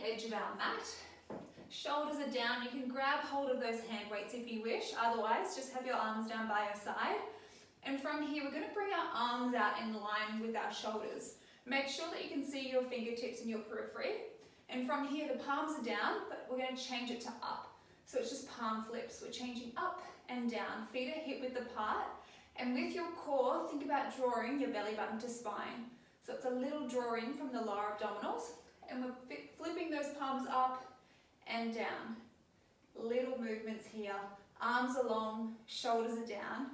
edge of our mat. Shoulders are down. You can grab hold of those hand weights if you wish. Otherwise, just have your arms down by your side. And from here, we're going to bring our arms out in line with our shoulders. Make sure that you can see your fingertips and your periphery. And from here, the palms are down, but we're going to change it to up. So it's just palm flips. We're changing up and down. Feet are hip width apart. And with your core, think about drawing your belly button to spine. So it's a little drawing from the lower abdominals. And we're flipping those palms up and down. Little movements here. Arms are long, shoulders are down,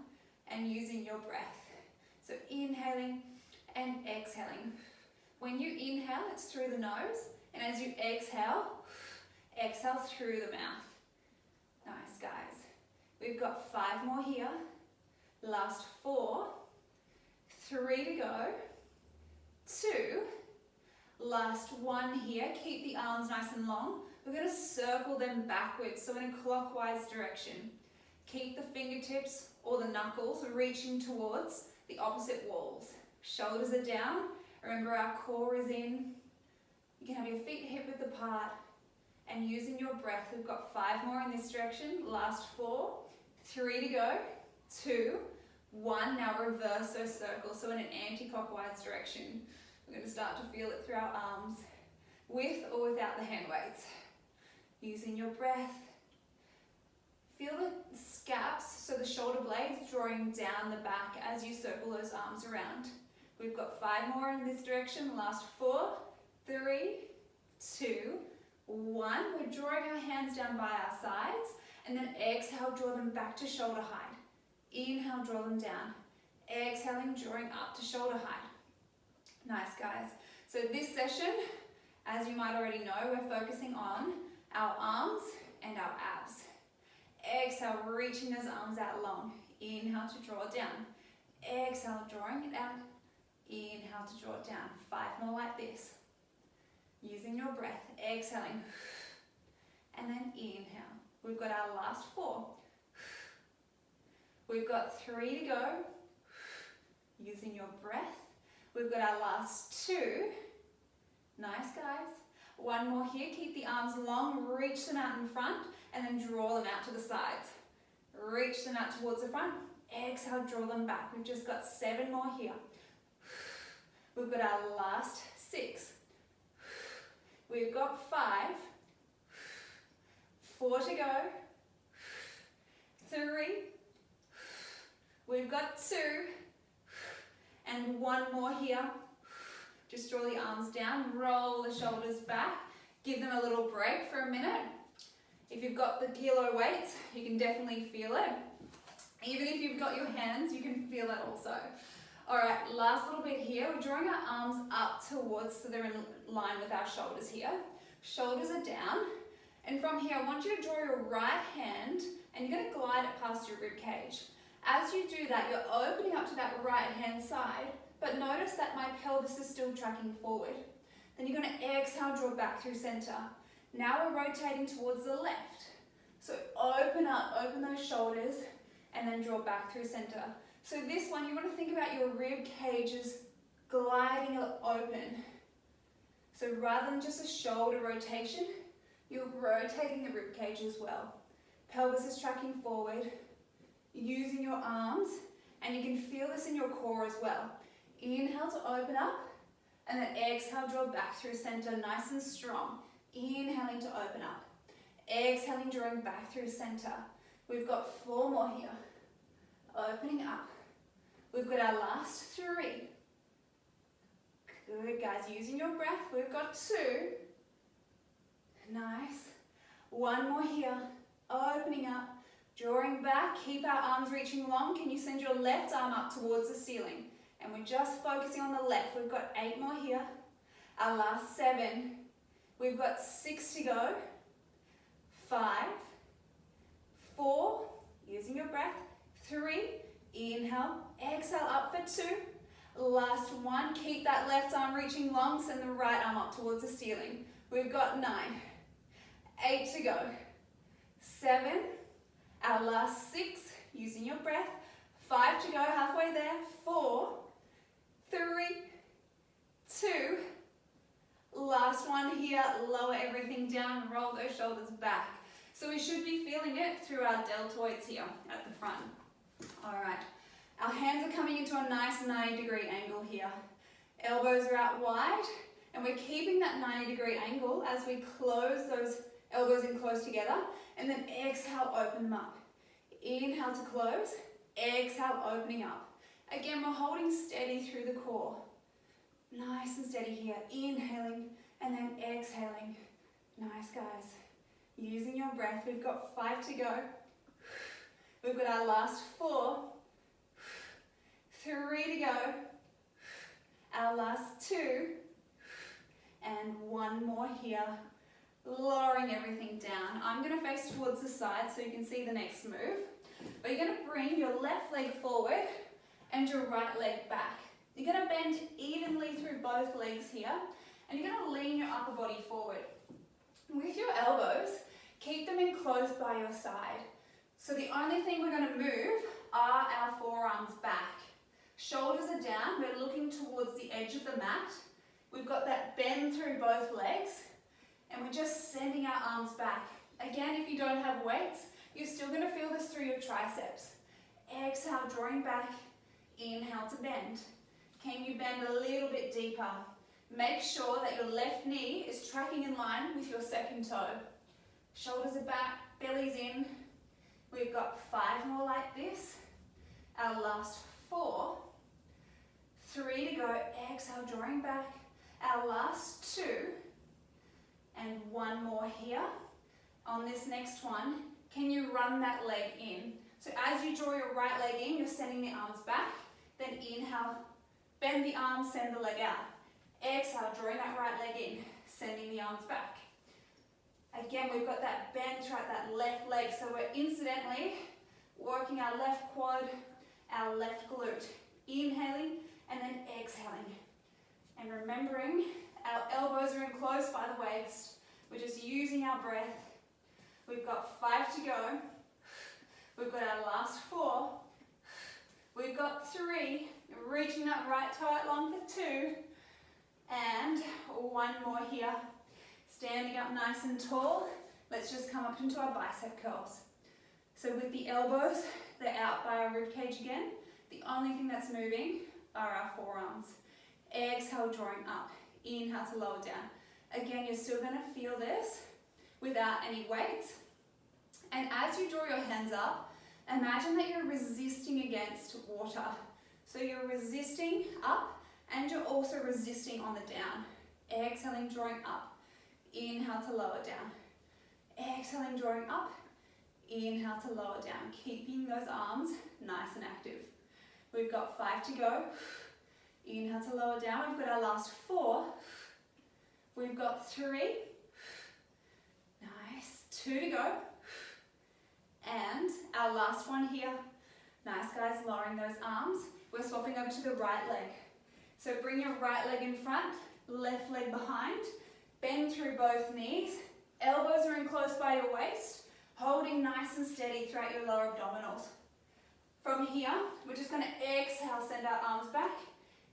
and using your breath. So inhaling and exhaling. When you inhale, it's through the nose, and as you exhale, exhale through the mouth. Nice, guys. We've got 5 more here. Last 4. 3 to go. 2. Last 1 here. Keep the arms nice and long. We're going to circle them backwards, so in a clockwise direction. Keep the fingertips or the knuckles reaching towards the opposite walls. Shoulders are down. Remember, our core is in. You can have your feet hip width apart. And using your breath, we've got 5 more in this direction. Last 4. 3 to go. 2. 1. Now reverse those circles, so in an anti-clockwise direction. We're going to start to feel it through our arms, with or without the hand weights. Using your breath. Feel the scaps, so the shoulder blades drawing down the back as you circle those arms around. We've got 5 more in this direction. Last 4, 3, 2, 1. We're drawing our hands down by our sides, and then exhale, draw them back to shoulder height. Inhale, draw them down. Exhaling, drawing up to shoulder height. Nice, guys. So this session, as you might already know, we're focusing on our arms and our abs. Exhale, reaching those arms out long. Inhale to draw it down. Exhale, drawing it out. Inhale to draw it down. 5 more like this. Using your breath, exhaling. And then inhale. We've got our last 4. We've got 3 to go. Using your breath. We've got our last 2. Nice, guys. 1 more here. Keep the arms long. Reach them out in front. And then draw them out to the sides. Reach them out towards the front. Exhale, draw them back. We've just got 7 more here. We've got our last 6. We've got 5. 4 to go. 3. We've got 2. And 1 more here. Just draw the arms down. Roll the shoulders back. Give them a little break for a minute. If you've got the kilo weights, you can definitely feel it. Even if you've got your hands, you can feel it also. All right, last little bit here. We're drawing our arms up towards, so they're in line with our shoulders here. Shoulders are down. And from here, I want you to draw your right hand, and you're going to glide it past your rib cage. As you do that, you're opening up to that right hand side, but notice that my pelvis is still tracking forward. Then you're going to exhale, draw back through center. Now we're rotating towards the left. So open up, open those shoulders, and then draw back through center. So this one, you want to think about your rib cages gliding open. So rather than just a shoulder rotation, you're rotating the rib cage as well. Pelvis is tracking forward, using your arms, and you can feel this in your core as well. Inhale to open up, and then exhale, draw back through center, nice and strong. Inhaling to open up. Exhaling, drawing back through center. We've got 4 more here. Opening up. We've got our last 3. Good, guys. Using your breath. We've got 2. Nice. 1 more here. Opening up. Drawing back. Keep our arms reaching long. Can you send your left arm up towards the ceiling? And we're just focusing on the left. We've got 8 more here. Our last 7. We've got 6 to go. 5, 4, using your breath. 3, inhale, exhale up for 2. Last 1, keep that left arm reaching long, send the right arm up towards the ceiling. We've got 9, 8 to go. 7, our last 6, using your breath. 5 to go, halfway there. 4, 3, 2, Last one here, lower everything down, roll those shoulders back. So we should be feeling it through our deltoids here at the front. All right, our hands are coming into a nice 90-degree angle here. Elbows are out wide, and we're keeping that 90-degree angle as we close those elbows in close together, and then exhale, open them up. Inhale to close, exhale, opening up. Again, we're holding steady through the core. Nice and steady here, inhaling and then exhaling. Nice, guys. Using your breath, we've got 5 to go. We've got our last 4, 3 to go, our last 2, and 1 more here. Lowering everything down. I'm going to face towards the side so you can see the next move. But you're going to bring your left leg forward and your right leg back. You're going to bend evenly through both legs here, and you're going to lean your upper body forward. With your elbows, keep them in close by your side. So the only thing we're going to move are our forearms back. Shoulders are down, we're looking towards the edge of the mat. We've got that bend through both legs, and we're just sending our arms back. Again, if you don't have weights, you're still going to feel this through your triceps. Exhale, drawing back, inhale to bend. Can you bend a little bit deeper? Make sure that your left knee is tracking in line with your second toe. Shoulders are back, belly's in. We've got 5 more like this. Our last 4. 3 to go. Exhale, drawing back. Our last 2. And 1 more here. On this next one, can you run that leg in? So as you draw your right leg in, you're sending the arms back. Then inhale, bend the arms, send the leg out. Exhale, drawing that right leg in, sending the arms back. Again, we've got that bend throughout that left leg, so we're incidentally working our left quad, our left glute. Inhaling and then exhaling. And remembering, our elbows are in close by the waist. We're just using our breath. We've got 5 to go. We've got our last 4. We've got 3. Reaching that right toe out long for 2. And 1 more here. Standing up nice and tall. Let's just come up into our bicep curls. So with the elbows, they're out by our ribcage again. The only thing that's moving are our forearms. Exhale, drawing up. Inhale to lower down. Again, you're still going to feel this without any weights. And as you draw your hands up, imagine that you're resisting against water. So you're resisting up and you're also resisting on the down. Exhaling, drawing up. Inhale to lower down. Exhaling, drawing up. Inhale to lower down. Keeping those arms nice and active. We've got 5 to go. Inhale to lower down. We've got our last 4. We've got 3. Nice. 2 to go. And our last one here. Nice, guys, lowering those arms. We're swapping over to the right leg. So bring your right leg in front, left leg behind. Bend through both knees. Elbows are in close by your waist. Holding nice and steady throughout your lower abdominals. From here, we're just going to exhale, send our arms back.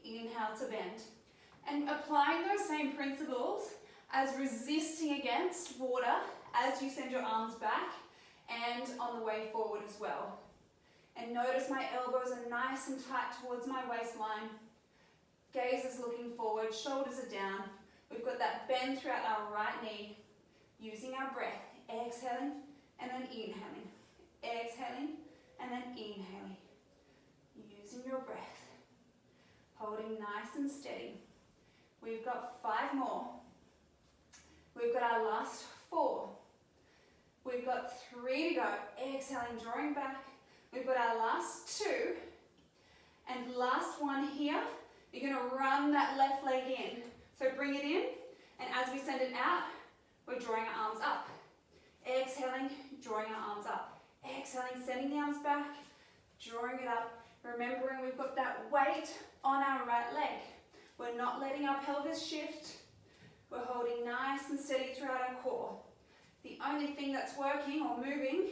Inhale to bend. And applying those same principles as resisting against water as you send your arms back and on the way forward as well. And notice my elbows are nice and tight towards my waistline. Gaze is looking forward, shoulders are down. We've got that bend throughout our right knee. Using our breath, exhaling and then inhaling. Exhaling and then inhaling. Using your breath. Holding nice and steady. We've got 5 more. We've got our last 4. We've got 3 to go. Exhaling, drawing back. We've got our last 2. And last one here. You're going to run that left leg in. So bring it in. And as we send it out, we're drawing our arms up. Exhaling, drawing our arms up. Exhaling, sending the arms back. Drawing it up. Remembering we've got that weight on our right leg. We're not letting our pelvis shift. We're holding nice and steady throughout our core. The only thing that's working or moving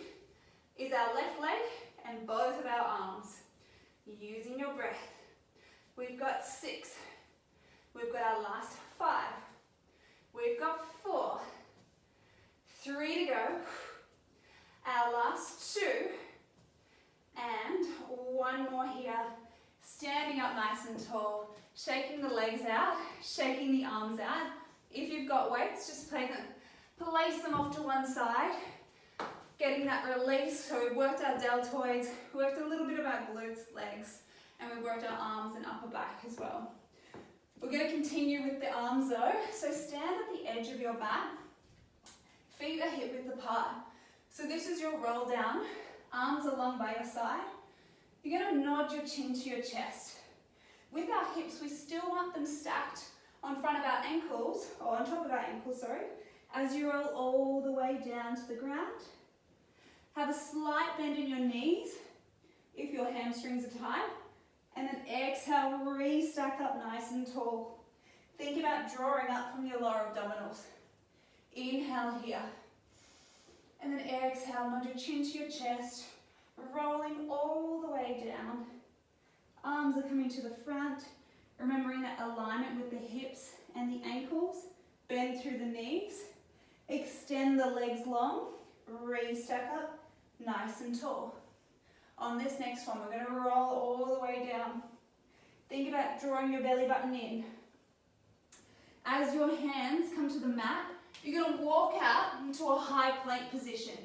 is our left leg and both of our arms. Using your breath. We've got 6. We've got our last 5. We've got 4, 3 to go. Our last 2, and 1 more here. Standing up nice and tall, shaking the legs out, shaking the arms out. If you've got weights, just place them off to one side, getting that release. So we've worked our deltoids, worked a little bit of our glutes, legs, and we've worked our arms and upper back as well. We're going to continue with the arms though. So stand at the edge of your mat, feet are hip width apart. So this is your roll down, arms along by your side. You're going to nod your chin to your chest. With our hips, we still want them stacked on front of our ankles, or on top of our ankles, sorry, as you roll all the way down to the ground. Have a slight bend in your knees if your hamstrings are tight, and then exhale, re-stack up nice and tall. Think about drawing up from your lower abdominals. Inhale here. And then exhale, nod your chin to your chest, rolling all the way down. Arms are coming to the front, remembering that alignment with the hips and the ankles. Bend through the knees, extend the legs long, re-stack up, nice and tall. On this next one, we're going to roll all the way down. Think about drawing your belly button in. As your hands come to the mat, you're going to walk out into a high plank position.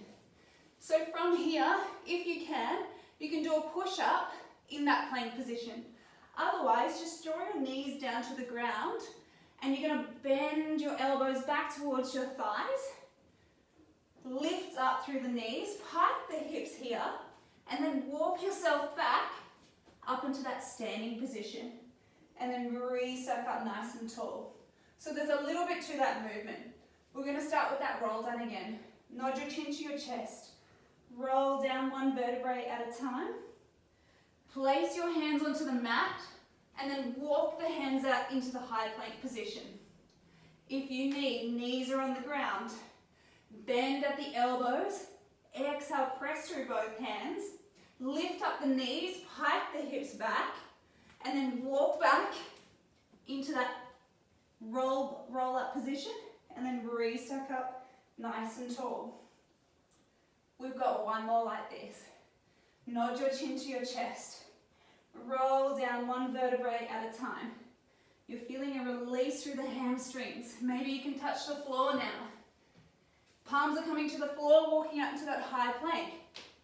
So from here, if you can do a push-up in that plank position. Otherwise, just draw your knees down to the ground and you're going to bend your elbows back towards your thighs. Lift up through the knees, pike the hips here, and then walk yourself back up into that standing position. And then re-stack up nice and tall. So there's a little bit to that movement. We're going to start with that roll down again. Nod your chin to your chest. Roll down 1 vertebrae at a time. Place your hands onto the mat and then walk the hands out into the high plank position. If you need, knees are on the ground. Bend at the elbows. Exhale, press through both hands. Lift up the knees, pike the hips back, and then walk back into that roll up position, and then re-stack up nice and tall. We've got 1 more like this. Nod your chin to your chest. Roll down 1 vertebrae at a time. You're feeling a release through the hamstrings. Maybe you can touch the floor now. Palms are coming to the floor, walking out into that high plank.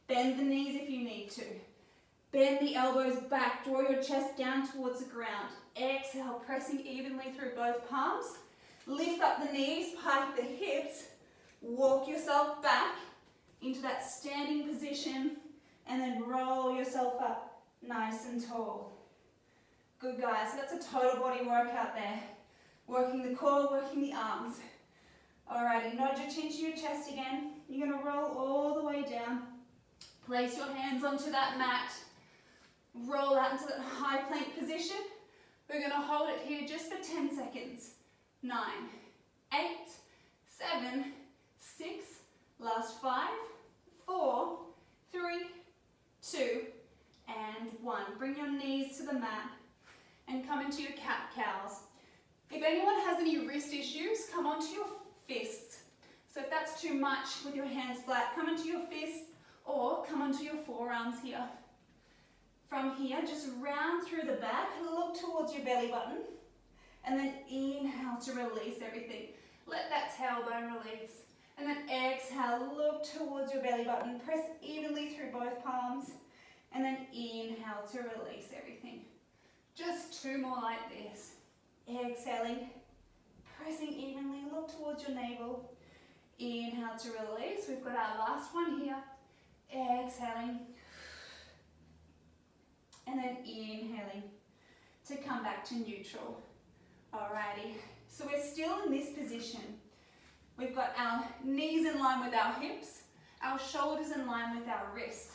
Bend the knees if you need to. Bend the elbows back, draw your chest down towards the ground. Exhale, pressing evenly through both palms. Lift up the knees, pike the hips. Walk yourself back into that standing position and then roll yourself up nice and tall. Good guys, so that's a total body workout there. Working the core, working the arms. Alrighty, nod your chin to your chest again. You're going to roll all the way down. Place your hands onto that mat. Roll out into that high plank position. We're going to hold it here just for 10 seconds. 9, 8, 7, 6, last 5, 4, 3, 2, and 1. Bring your knees to the mat and come into your cat-cows. If anyone has any wrist issues, come onto your fists. So if that's too much with your hands flat, come into your fists or come onto your forearms here. From here, just round through the back, look towards your belly button, and then inhale to release everything. Let that tailbone release. And then exhale, look towards your belly button, press evenly through both palms, and then inhale to release everything. Just 2 more like this. Exhaling, pressing evenly, look towards your navel. Inhale to release. We've got our last one here. Exhaling. And then inhaling to come back to neutral. Alrighty, so we're still in this position. We've got our knees in line with our hips, our shoulders in line with our wrists.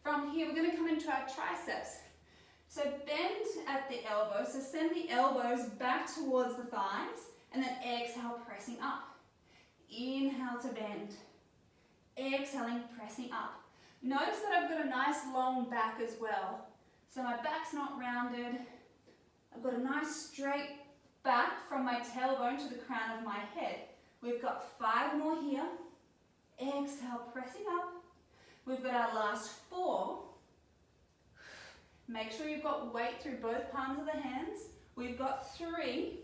From here, we're going to come into our triceps. So bend at the elbows, so send the elbows back towards the thighs, and then exhale, pressing up. Inhale to bend. Exhaling, pressing up. Notice that I've got a nice long back as well. So my back's not rounded. I've got a nice straight back from my tailbone to the crown of my head. We've got 5 more here. Exhale, pressing up. We've got our last 4. Make sure you've got weight through both palms of the hands. We've got 3.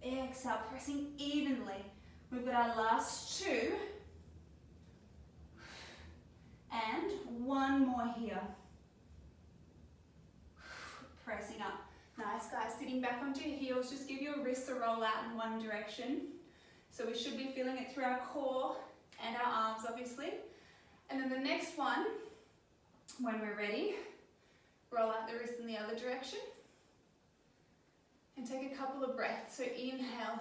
Exhale, pressing evenly. We've got our last 2. And 1 more here. Pressing up. Nice, guys. Sitting back onto your heels, just give your wrists a roll out in one direction. So we should be feeling it through our core and our arms, obviously. And then the next one, when we're ready, roll out the wrists in the other direction. And take a couple of breaths. So inhale,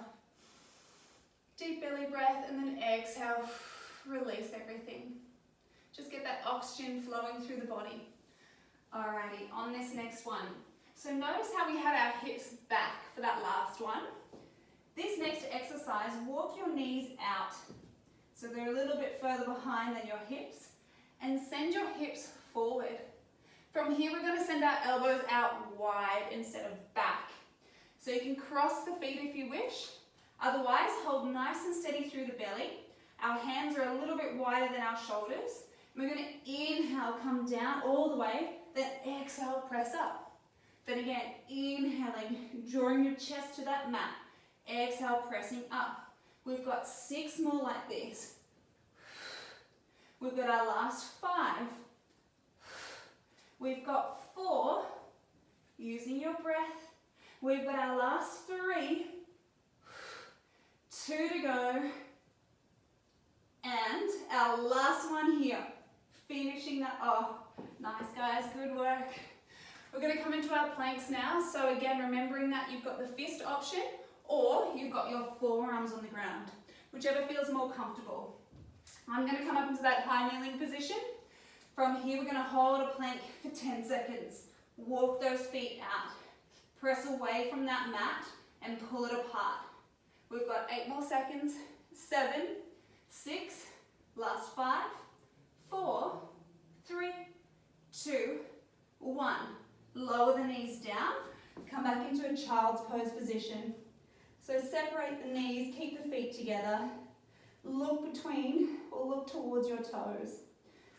deep belly breath, and then exhale, release everything. Just get that oxygen flowing through the body. Alrighty, on this next one. So notice how we had our hips back for that last one. This next exercise, walk your knees out. So they're a little bit further behind than your hips. And send your hips forward. From here, we're going to send our elbows out wide instead of back. So you can cross the feet if you wish. Otherwise, hold nice and steady through the belly. Our hands are a little bit wider than our shoulders. We're going to inhale, come down all the way. Then exhale, press up. Then again, inhaling, drawing your chest to that mat. Exhale, pressing up. We've got 6 more like this. We've got our last 5. We've got 4. Using your breath. We've got our last 3. 2 to go. And our last one here. Finishing that off. Nice, guys. Good work. We're going to come into our planks now. So again, remembering that you've got the fist option or you've got your forearms on the ground, whichever feels more comfortable. I'm going to come up into that high kneeling position. From here, we're going to hold a plank for 10 seconds. Walk those feet out. Press away from that mat and pull it apart. We've got 8 more seconds. 7, 6, last 5, 4, 3, 2, 1. Lower the knees down. Come back into a child's pose position. So separate the knees, keep the feet together. Look between or look towards your toes.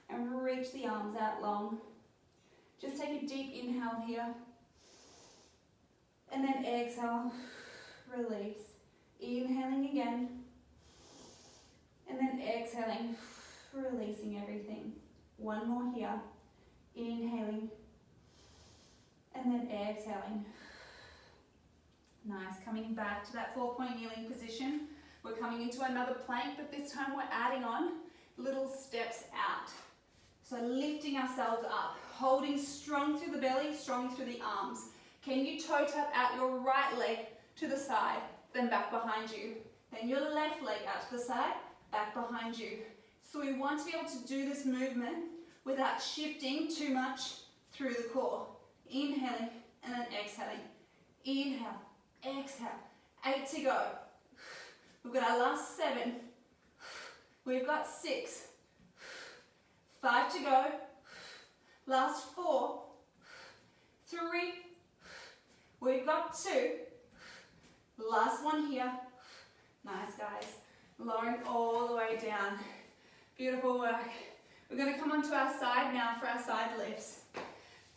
And reach the arms out long. Just take a deep inhale here. And then exhale, release. Inhaling again. And then exhaling, releasing everything. 1 more here. Inhaling. And then exhaling. Nice, coming back to that 4-point kneeling position. We're coming into another plank, but this time we're adding on little steps out. So lifting ourselves up, holding strong through the belly, strong through the arms. Can you toe tap out your right leg to the side, then back behind you. Then your left leg out to the side, back behind you. So we want to be able to do this movement without shifting too much through the core. Inhaling and then exhaling. Inhale, exhale. 8 to go. We've got our last 7. We've got 6. 5 to go. Last 4. 3. We've got 2. Last one here. Nice, guys. Lowering all the way down. Beautiful work. We're going to come onto our side now for our side lifts.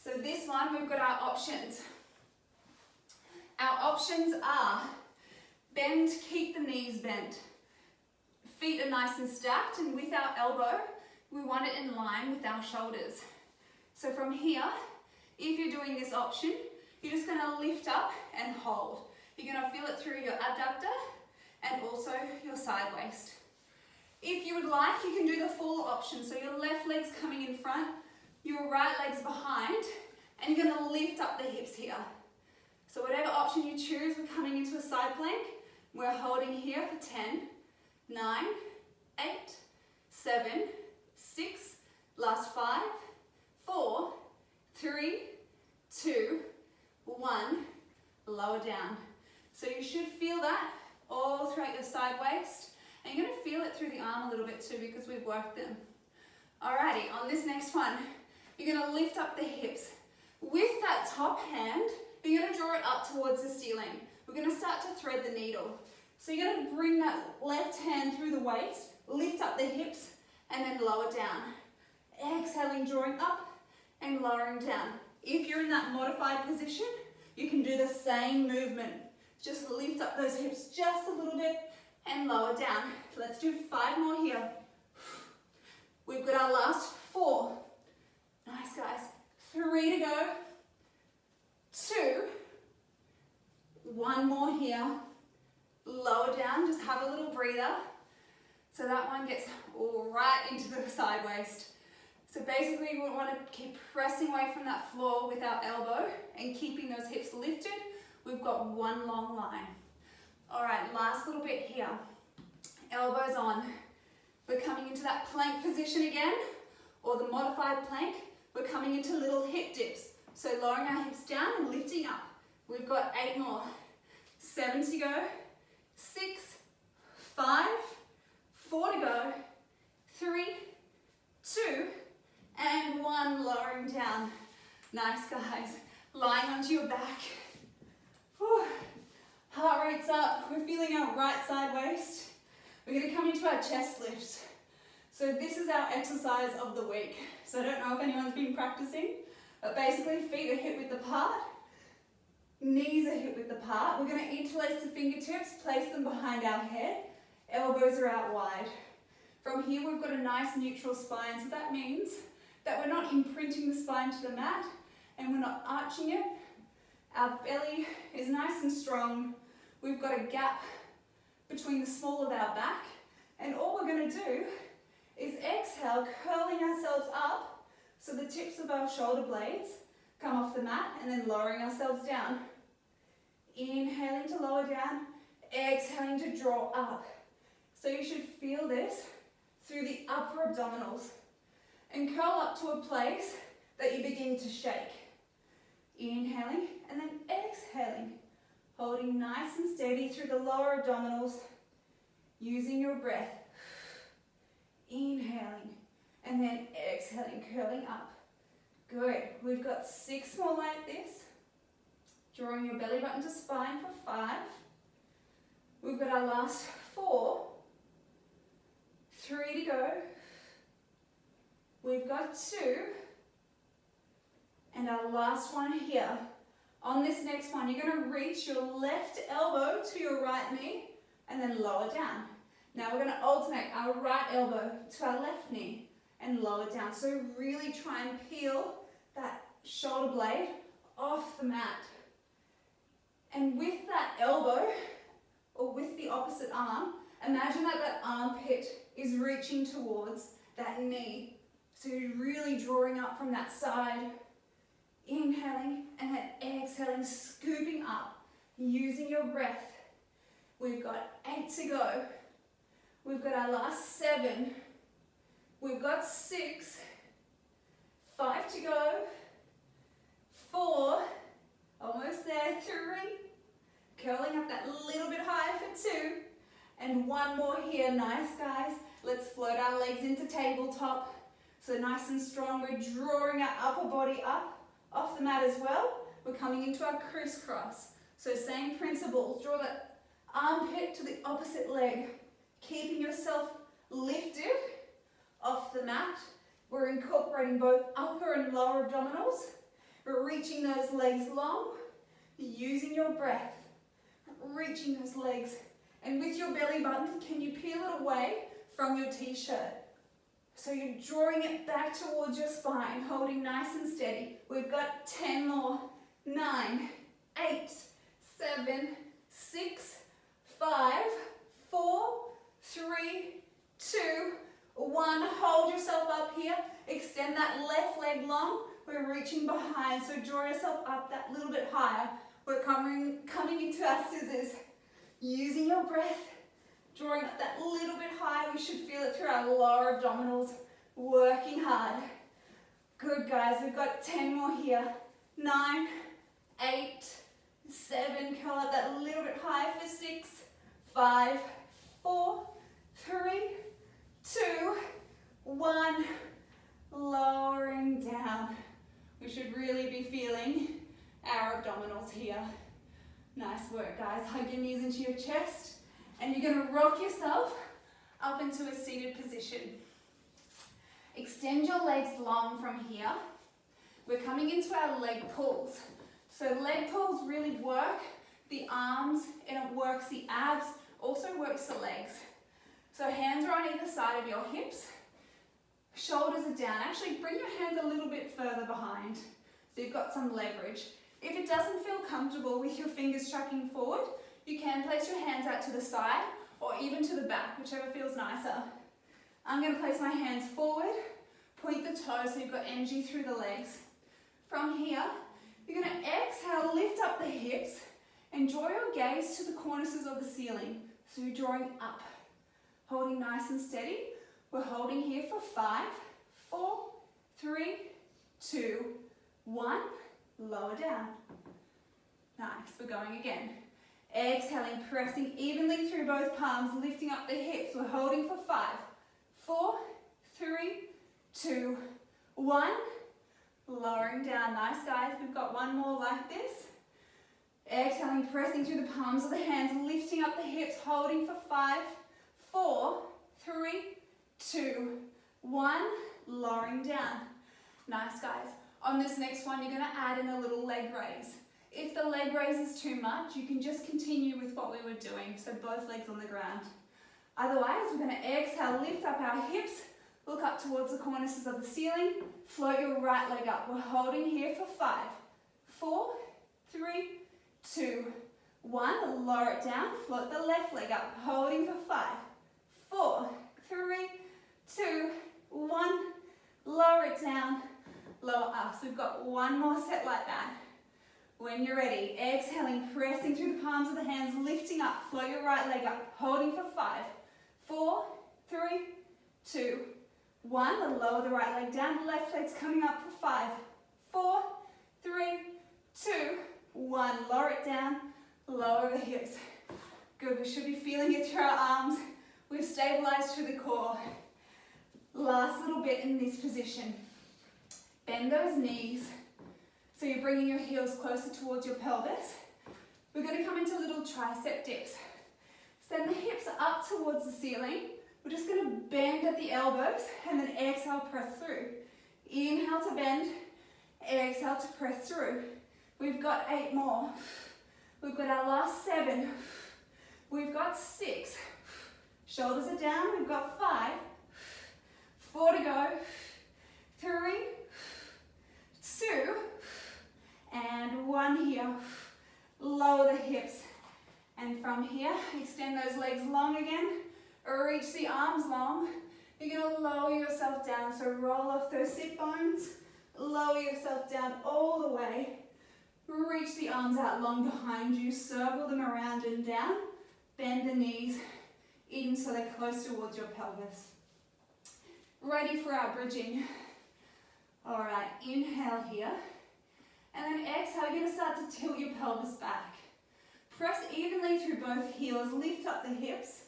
So this one, we've got our options. Our options are bend, keep the knees bent. Feet are nice and stacked, and with our elbow, we want it in line with our shoulders. So from here, if you're doing this option, you're just going to lift up and hold. You're going to feel it through your adductor and also your side waist. If you would like, you can do the full option. So your left leg's coming in front, your right leg's behind, and you're going to lift up the hips here. So whatever option you choose, we're coming into a side plank. We're holding here for 10, 9, 8, 7, 6, last 5, 4, 3, 2, 1, lower down. So you should feel that all throughout your side waist. And you're going to feel it through the arm a little bit too because we've worked them. Alrighty, on this next one, you're going to lift up the hips. With that top hand, you're going to draw it up towards the ceiling. we're going to start to thread the needle. So you're going to bring that left hand through the waist, lift up the hips, and then lower down. Exhaling, drawing up and lowering down. If you're in that modified position, you can do the same movement. Just lift up those hips just a little bit and lower down. Let's do 5 more here. We've got our last 4. Nice, guys. 3 to go. 2. 1 more here. Lower down, just have a little breather. So that one gets right into the side waist. So basically we want to keep pressing away from that floor with our elbow and keeping those hips lifted. We've got 1 long line. All right, last little bit here. Elbows on. We're coming into that plank position again, or the modified plank. We're coming into little hip dips. So lowering our hips down and lifting up. We've got 8 more. 7 to go. 6, 5, 4 to go. 3, 2, and 1, lowering down. Nice, guys. Lying onto your back. Whew. Heart rate's up. We're feeling our right side waist. We're going to come into our chest lift. So this is our exercise of the week. So I don't know if anyone's been practicing, but basically feet are hip width apart, knees are hip width apart. We're going to interlace the fingertips, place them behind our head, elbows are out wide. From here we've got a nice neutral spine, so that means that we're not imprinting the spine to the mat and we're not arching it. Our belly is nice and strong. We've got a gap between the small of our back, and all we're going to do is exhale, curling ourselves up so the tips of our shoulder blades come off the mat, and then lowering ourselves down. Inhaling to lower down, exhaling to draw up. So you should feel this through the upper abdominals. And curl up to a place that you begin to shake. Inhaling and then exhaling. Holding nice and steady through the lower abdominals. Using your breath. Inhaling and then exhaling, curling up. Good. We've got 6 more like this. Drawing your belly button to spine for 5. We've got our last 4. 3 to go. We've got 2. And our last one here. On this next one, you're going to reach your left elbow to your right knee and then lower down. Now we're going to alternate our right elbow to our left knee and lower down. So really try and peel that shoulder blade off the mat. And with that elbow, or with the opposite arm, imagine that that armpit is reaching towards that knee. So you're really drawing up from that side. Inhaling and then exhaling, scooping up, using your breath. We've got 8 to go. We've got our last 7. We've got 6. 5 to go. 4. Almost there. 3. Curling up that little bit higher for 2. And 1 more here. Nice, guys. Let's float our legs into tabletop. So nice and strong. We're drawing our upper body up off the mat as well. We're coming into our crisscross. So same principles. Draw that armpit to the opposite leg. Keeping yourself lifted off the mat. We're incorporating both upper and lower abdominals. We're reaching those legs long. Using your breath. Reaching those legs. And with your belly button, can you peel it away from your t-shirt? So you're drawing it back towards your spine, holding nice and steady. We've got 10 more. 9, 8, 7, 6, 5, 4, 3, 2, 1. Hold yourself up here. Extend that left leg long. We're reaching behind, so draw yourself up that little bit higher. We're coming into our scissors. Using your breath. Drawing up that little bit higher. We should feel it through our lower abdominals. Working hard. Good, guys. We've got 10 more here. 9, 8, 7. Curl up that little bit higher for 6, 5, 4, 3, 2, 1. Lowering down. We should really be feeling our abdominals here. Nice work, guys. Hug your knees into your chest, and you're going to rock yourself up into a seated position. Extend your legs long from here. We're coming into our leg pulls. So leg pulls really work the arms, and it works the abs, also works the legs. So hands are on either side of your hips. Shoulders are down. Actually, bring your hands a little bit further behind so you've got some leverage. If it doesn't feel comfortable with your fingers tracking forward, you can place your hands out to the side or even to the back, whichever feels nicer. I'm going to place my hands forward, point the toes so you've got energy through the legs. From here, you're going to exhale, lift up the hips, and draw your gaze to the cornices of the ceiling. So you're drawing up, holding nice and steady. We're holding here for 5, 4, 3, 2, 1. Lower down. Nice, we're going again. Exhaling, pressing evenly through both palms, lifting up the hips. We're holding for 5, 4, 3, 2, 1. Lowering down. Nice, guys. We've got one more like this. Exhaling, pressing through the palms of the hands, lifting up the hips, holding for 5, 4, 3, 2, 1. Lowering down. Nice, guys. On this next one, you're going to add in a little leg raise. If the leg raise is too much, you can just continue with what we were doing, so both legs on the ground. Otherwise, we're going to exhale, lift up our hips, look up towards the cornices of the ceiling, float your right leg up. We're holding here for 5, 4, 3, 2, 1. Lower it down, float the left leg up, holding for 5, 4, 3, 2, 1. Lower it down. Lower up. So we've got one more set like that. When you're ready, exhaling, pressing through the palms of the hands, lifting up, float your right leg up, holding for 5, 4, 3, 2, 1. Lower the right leg down, the left leg's coming up for 5, 4, 3, 2, 1. Lower it down, lower the hips. Good, we should be feeling it through our arms. We've stabilized through the core. Last little bit in this position. Bend those knees, so you're bringing your heels closer towards your pelvis. We're going to come into little tricep dips. Send the hips up towards the ceiling. We're just going to bend at the elbows and then exhale, press through. Inhale to bend, exhale to press through. We've got 8 more. We've got our last 7. We've got 6. Shoulders are down. We've got 5. 4 to go. 3, 2, and 1 here. Lower the hips. And from here, extend those legs long again. Reach the arms long. You're going to lower yourself down. So roll off those sit bones. Lower yourself down all the way. Reach the arms out long behind you. Circle them around and down. Bend the knees in so they're close towards your pelvis. Ready for our bridging. All right, inhale here. And then exhale, you're going to start to tilt your pelvis back. Press evenly through both heels. Lift up the hips.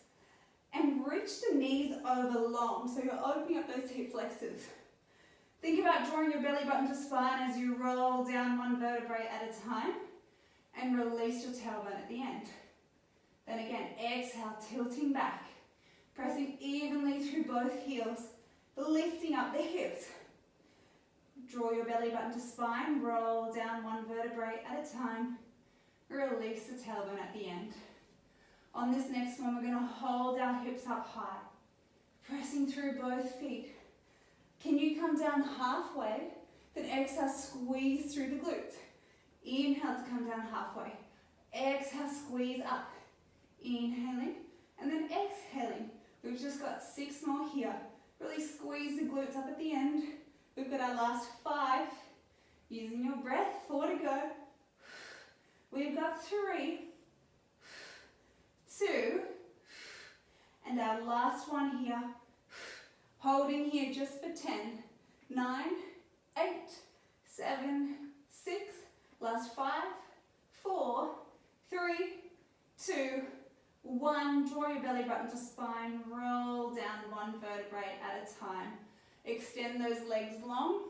And reach the knees over long. So you're opening up those hip flexors. Think about drawing your belly button to spine as you roll down one vertebrae at a time. And release your tailbone at the end. Then again, exhale, tilting back. Pressing evenly through both heels. Lifting up the hips. Draw your belly button to spine. Roll down one vertebrae at a time. Release the tailbone at the end. On this next one, we're going to hold our hips up high. Pressing through both feet. Can you come down halfway? Then exhale, squeeze through the glutes. Inhale to come down halfway. Exhale, squeeze up. Inhaling and then exhaling. We've just got 6 more here. Really squeeze the glutes up at the end. We've got our last 5. Using your breath. 4 to go. We've got 3, 2, and our last one here. Holding here just for 10, 9, 8, 7, 6, last 5, 4, 3, 2, 1. Draw your belly button to spine. Roll down one vertebrae at a time. Extend those legs long.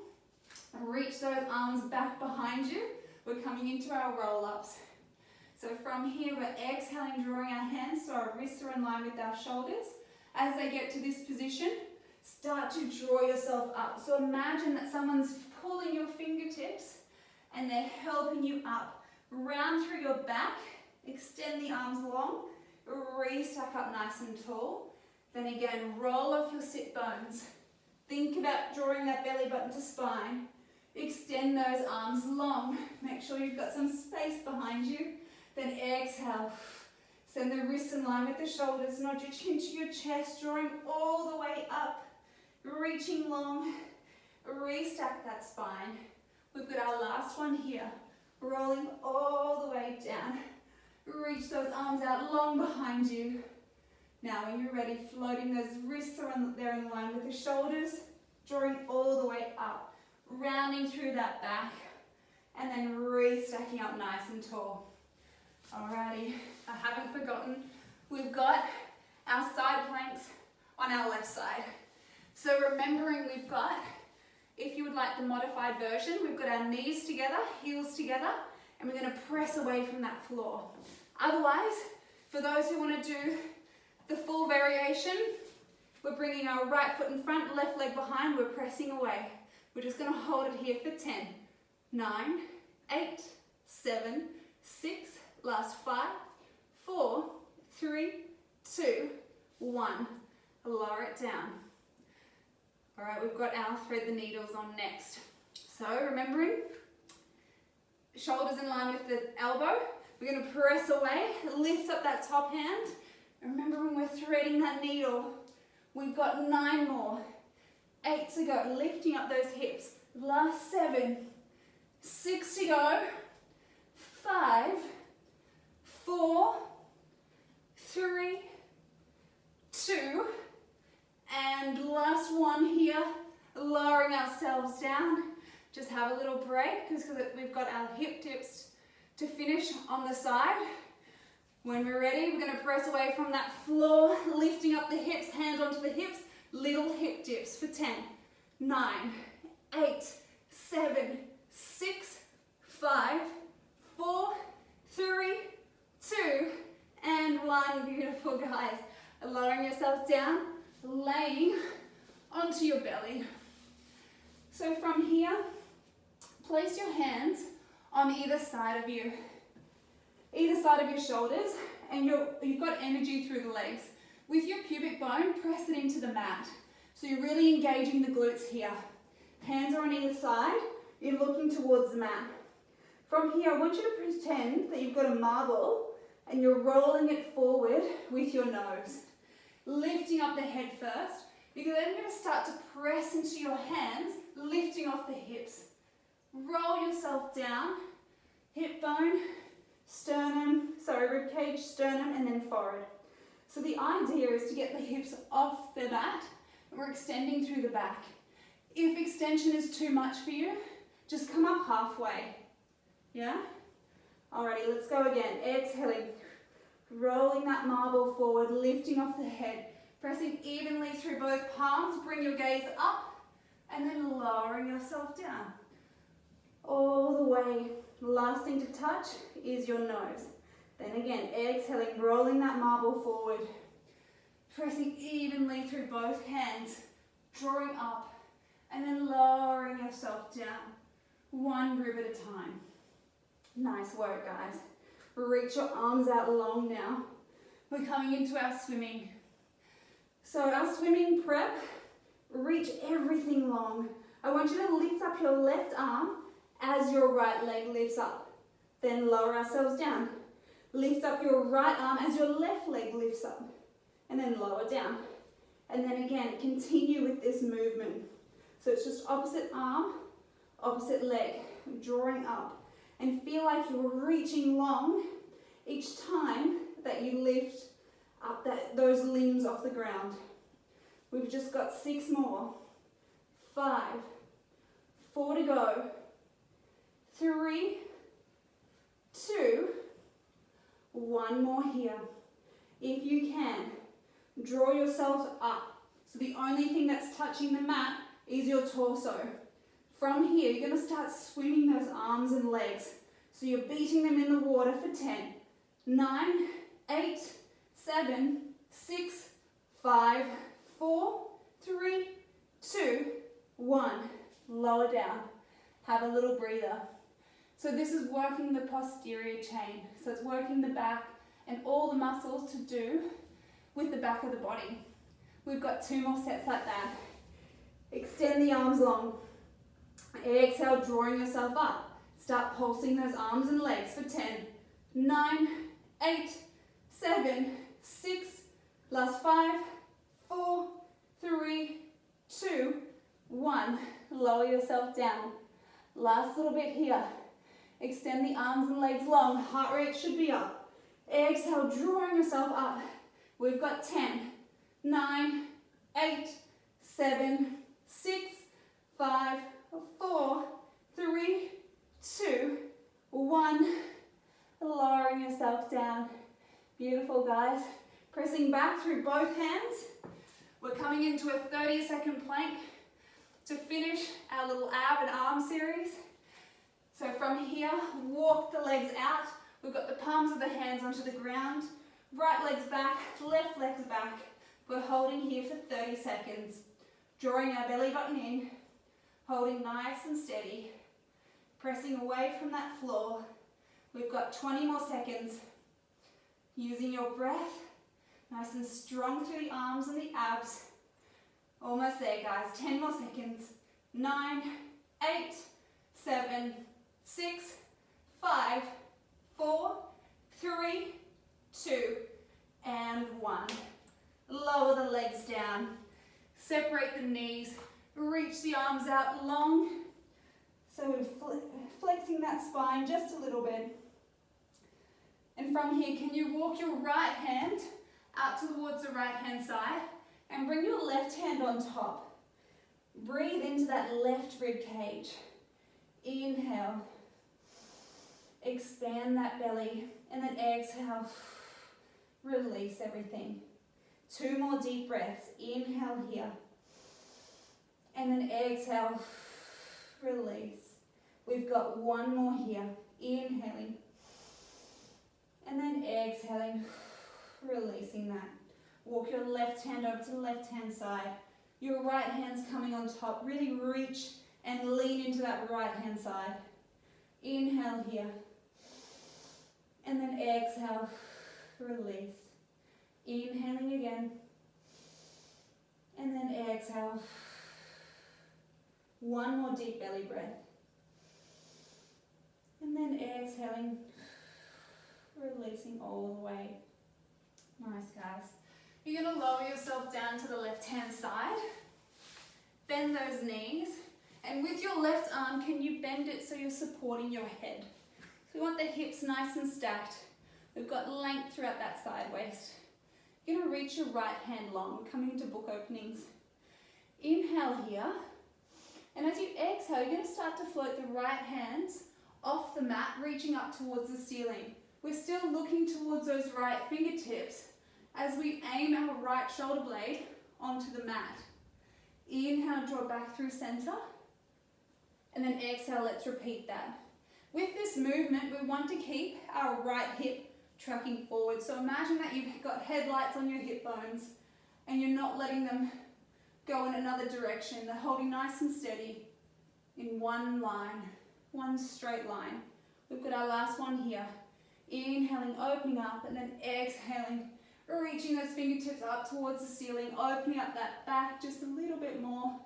Reach those arms back behind you. We're coming into our roll-ups. So from here, we're exhaling, drawing our hands so our wrists are in line with our shoulders. As they get to this position, start to draw yourself up. So imagine that someone's pulling your fingertips and they're helping you up. Round through your back, extend the arms long, re-stack up nice and tall. Then again, roll off your sit bones. Think about drawing that belly button to spine. Extend those arms long. Make sure you've got some space behind you. Then exhale. Send the wrists in line with the shoulders. Nod your chin to your chest, drawing all the way up. Reaching long. Restack that spine. We've got our last one here. Rolling all the way down. Reach those arms out long behind you. Now when you're ready, floating those wrists around there in line with the shoulders, drawing all the way up, rounding through that back, and then restacking up nice and tall. Alrighty, I haven't forgotten, we've got our side planks on our left side. So remembering we've got, if you would like the modified version, we've got our knees together, heels together, and we're going to press away from that floor. Otherwise, for those who want to do the full variation, we're bringing our right foot in front, left leg behind, we're pressing away. We're just going to hold it here for 10, 9, 8, 7, 6, last 5, 4, 3, 2, 1. Lower it down. All right, we've got our thread the needles on next. So remembering, shoulders in line with the elbow. We're going to press away, lift up that top hand. Remember when we're threading that needle, we've got 9 more. 8 to go, lifting up those hips. Last 7, 6 to go. 5, 4, 3, 2, and last one here, lowering ourselves down. Just have a little break because we've got our hip dips to finish on the side. When we're ready, we're going to press away from that floor, lifting up the hips, hand onto the hips, little hip dips for 10, 9, 8, 7, 6, 5, 4, 3, 2, and 1. Beautiful, guys. Lowering yourself down, laying onto your belly. So from here, place your hands on either side of you. Either side of your shoulders, and you've got energy through the legs. With your pubic bone, press it into the mat. So you're really engaging the glutes here. Hands are on either side, you're looking towards the mat. From here, I want you to pretend that you've got a marble and you're rolling it forward with your nose. Lifting up the head first, because then you're going to start to press into your hands, lifting off the hips. Roll yourself down, hip bone, rib cage, sternum, and then forehead. So the idea is to get the hips off the mat, and we're extending through the back. If extension is too much for you, just come up halfway. Yeah? Alrighty, let's go again. Exhaling, rolling that marble forward, lifting off the head, pressing evenly through both palms, bring your gaze up, and then lowering yourself down. All the way. Last thing to touch is your nose. Then again, exhaling, rolling that marble forward, pressing evenly through both hands, drawing up, and then lowering yourself down, 1 rib at a time. Nice work, guys. Reach your arms out long now. We're coming into our swimming. So our swimming prep, reach everything long. I want you to lift up your left arm as your right leg lifts up. Then lower ourselves down. Lift up your right arm as your left leg lifts up. And then lower down. And then again, continue with this movement. So it's just opposite arm, opposite leg, drawing up. And feel like you're reaching long each time that you lift up those limbs off the ground. We've just got 6 more. 5, 4 to go. 3, 2, 1 more here. If you can, draw yourselves up. So the only thing that's touching the mat is your torso. From here, you're going to start swimming those arms and legs. So you're beating them in the water for 10, 9, 8, 7, 6, 5, 4, 3, 2, 1. Lower down. Have a little breather. So this is working the posterior chain. So it's working the back and all the muscles to do with the back of the body. We've got 2 more sets like that. Extend the arms long. Exhale, drawing yourself up. Start pulsing those arms and legs for 10, 9, 8, 7, 6, last 5, 4, 3, 2, 1. Lower yourself down. Last little bit here. Extend the arms and legs long. Heart rate should be up. Exhale, drawing yourself up. We've got 10, 9, 8, 7, 6, 5, 4, 3, 2, 1. Lowering yourself down. Beautiful, guys. Pressing back through both hands. We're coming into a 30-second plank to finish our little ab and arm series. So from here, walk the legs out. We've got the palms of the hands onto the ground. Right legs back, left legs back. We're holding here for 30 seconds. Drawing our belly button in, holding nice and steady. Pressing away from that floor. We've got 20 more seconds. Using your breath, nice and strong through the arms and the abs. Almost there, guys. 10 more seconds. 9, 8, 7, 6, 5, 4, 3, 2, and 1. Lower the legs down. Separate the knees. Reach the arms out long. So we're flexing that spine just a little bit. And from here, can you walk your right hand out towards the right hand side and bring your left hand on top. Breathe into that left rib cage. Inhale. Expand that belly and then exhale. Release everything. 2 more deep breaths. Inhale here. And then exhale. Release. We've got 1 more here. Inhaling. And then exhaling. Releasing that. Walk your left hand over to the left hand side. Your right hand's coming on top. Really reach and lean into that right hand side. Inhale here. And then exhale. Release. Inhaling again. And then exhale. 1 more deep belly breath. And then exhaling. Releasing all the way. Nice, guys. You're going to lower yourself down to the left hand side. Bend those knees. And with your left arm, can you bend it so you're supporting your head? So we want the hips nice and stacked. We've got length throughout that side waist. You're going to reach your right hand long. We're coming into book openings. Inhale here. And as you exhale, you're going to start to float the right hands off the mat, reaching up towards the ceiling. We're still looking towards those right fingertips as we aim our right shoulder blade onto the mat. Inhale, draw back through center. And then exhale, let's repeat that. With this movement, we want to keep our right hip tracking forward. So imagine that you've got headlights on your hip bones and you're not letting them go in another direction. They're holding nice and steady in one line, one straight line. We've got our last one here. Inhaling, opening up, and then exhaling, reaching those fingertips up towards the ceiling, opening up that back just a little bit more,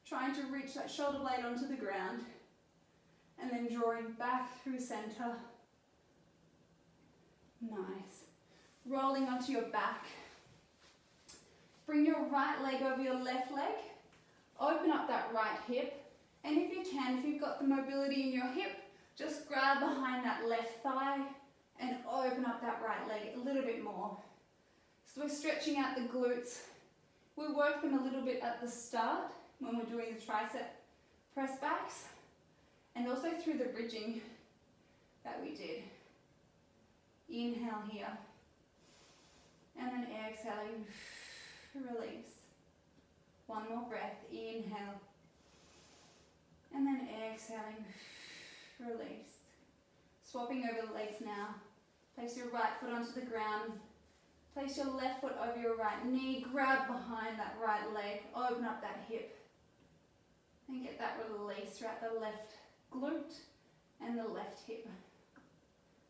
trying to reach that shoulder blade onto the ground, and then drawing back through center. Nice. Rolling onto your back. Bring your right leg over your left leg, open up that right hip, and if you can, if you've got the mobility in your hip, just grab behind that left thigh and open up that right leg a little bit more. So we're stretching out the glutes. We work them a little bit at the start when we're doing the tricep press backs and also through the bridging that we did. Inhale here. And then exhaling, release. 1 more breath, inhale. And then exhaling, release. Swapping over the legs now. Place your right foot onto the ground. Place your left foot over your right knee. Grab behind that right leg. Open up that hip. And get that release throughout the left glute and the left hip.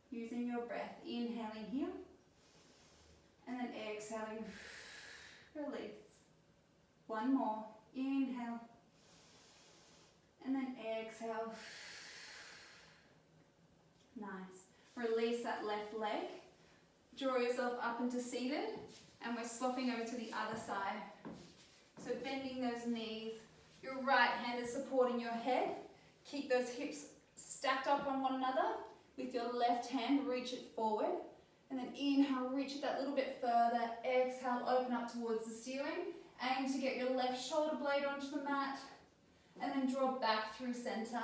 Using your breath. Inhaling here. And then exhaling. Release. One more. Inhale. And then exhale. Nice. Release that left leg. Draw yourself up into seated. And we're swapping over to the other side. So bending those knees. Your right hand is supporting your head. Keep those hips stacked up on one another. With your left hand, reach it forward. And then inhale, reach it that little bit further. Exhale, open up towards the ceiling. Aim to get your left shoulder blade onto the mat. And then draw back through center.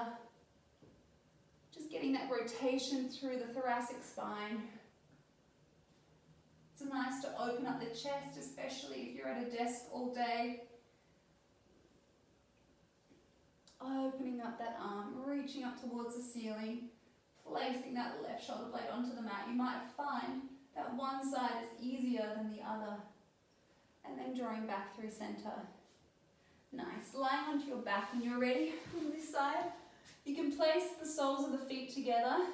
Just getting that rotation through the thoracic spine. It's nice to open up the chest, especially if you're at a desk all day. Opening up that arm, reaching up towards the ceiling, placing that left shoulder blade onto the mat. You might find that one side is easier than the other. And then drawing back through center. Nice. Lying onto your back when you're ready on this side. You can place the soles of the feet together,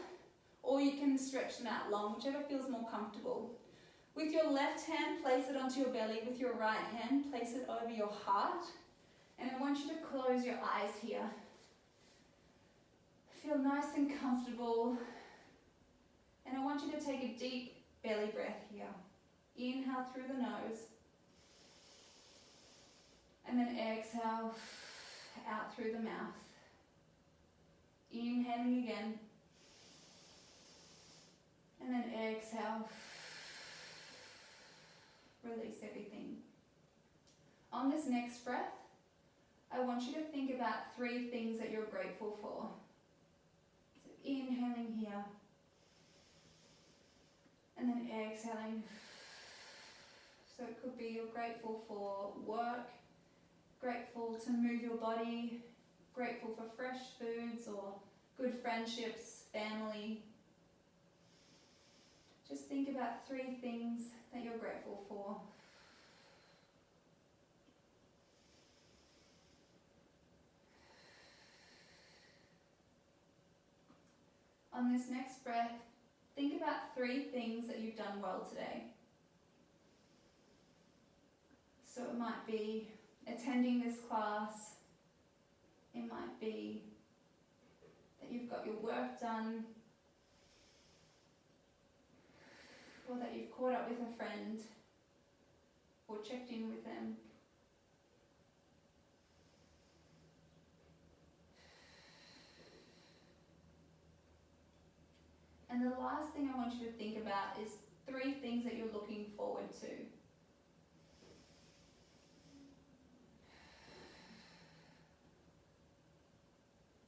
or you can stretch them out long, whichever feels more comfortable. With your left hand, place it onto your belly. With your right hand, place it over your heart. And I want you to close your eyes here. Feel nice and comfortable. And I want you to take a deep belly breath here. Inhale through the nose. And then exhale out through the mouth. Inhaling again. And then exhale. Release everything. On this next breath, I want you to think about 3 things that you're grateful for. So inhaling here. And then exhaling. So it could be you're grateful for work, grateful to move your body, grateful for fresh foods or good friendships, family. Just think about 3 things that you're grateful for. On this next breath, think about 3 things that you've done well today. So it might be attending this class. It might be that you've got your work done, or that you've caught up with a friend or checked in with them. And the last thing I want you to think about is 3 things that you're looking forward to.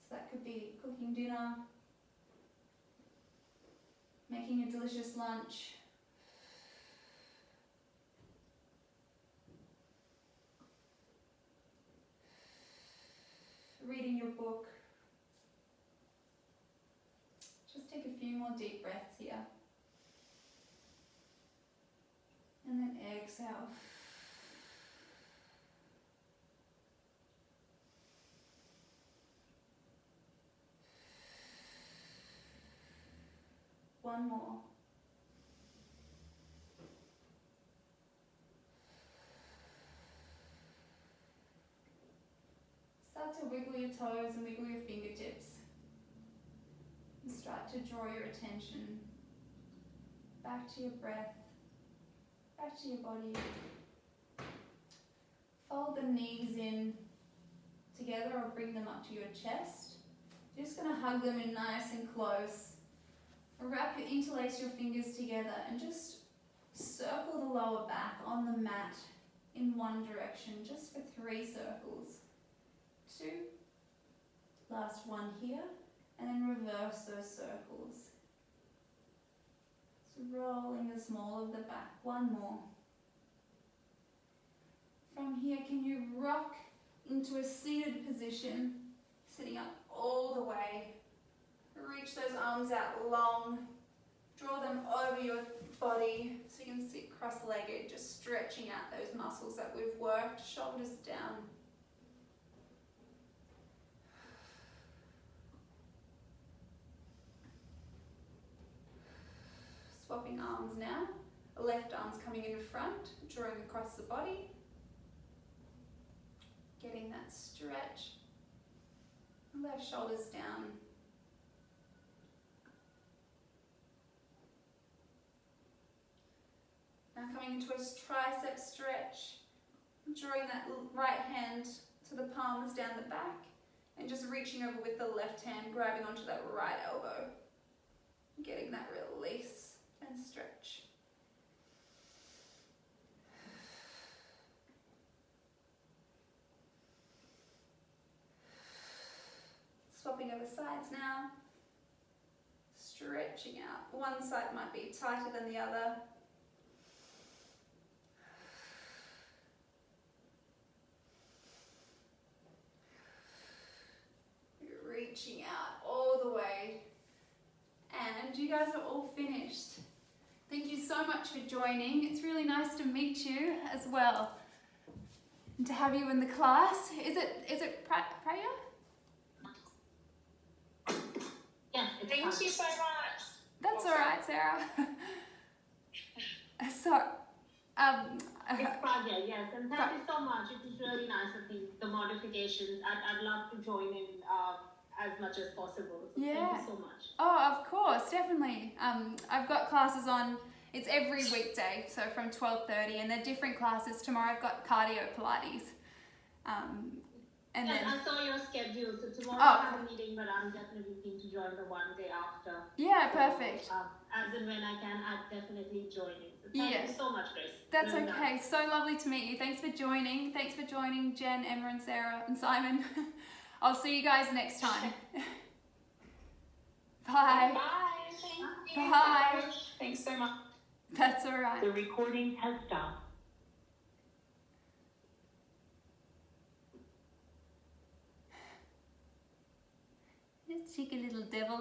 So that could be cooking dinner, making a delicious lunch, reading your book. Just take a few more deep breaths here. And then exhale. One more. Start to wiggle your toes and wiggle your fingertips. And start to draw your attention back to your breath, back to your body. Fold the knees in together or bring them up to your chest. You're just going to hug them in nice and close. Interlace your fingers together and just circle the lower back on the mat in one direction, just for 3 circles. 2, last one here, and then reverse those circles. So rolling the small of the back, 1 more. From here, can you rock into a seated position, sitting up all the way. Reach those arms out long. Draw them over your body so you can sit cross-legged, just stretching out those muscles that we've worked, shoulders down. Swapping arms now. Left arm's coming in front, drawing across the body. Getting that stretch. Left shoulders down. Now coming into a tricep stretch, drawing that right hand to the palms down the back and just reaching over with the left hand, grabbing onto that right elbow. Getting that release and stretch. Swapping over sides now. Stretching out. One side might be tighter than the other. Reaching out all the way. And you guys are all finished. Thank you so much for joining. It's really nice to meet you as well. And to have you in the class. Is it Priya? Yeah, thank you so much. That's all right, Sarah. So, It's Pragya, yes, and thank you so much. It was really nice of the modifications. I'd love to join in as much as possible. So Yeah. Thank you so much. oh, of course, definitely. I've got classes on. It's every weekday, so from 12:30, and they're different classes. Tomorrow I've got cardio Pilates. And Yes, then I saw your schedule. So tomorrow Oh. I have a meeting, but I'm definitely keen to join the one day after. yeah, So, perfect. As and when I can, I'll definitely join in. So thank Yeah. you so much, Grace. That's Really okay. nice. So lovely to meet you. Thanks for joining. Thanks for joining Jen, Emma, and Sarah, and Simon. I'll see you guys next time. Bye. Bye. Thank you. Bye. Thanks so much. That's all right. The recording has stopped. Cheeky little devil.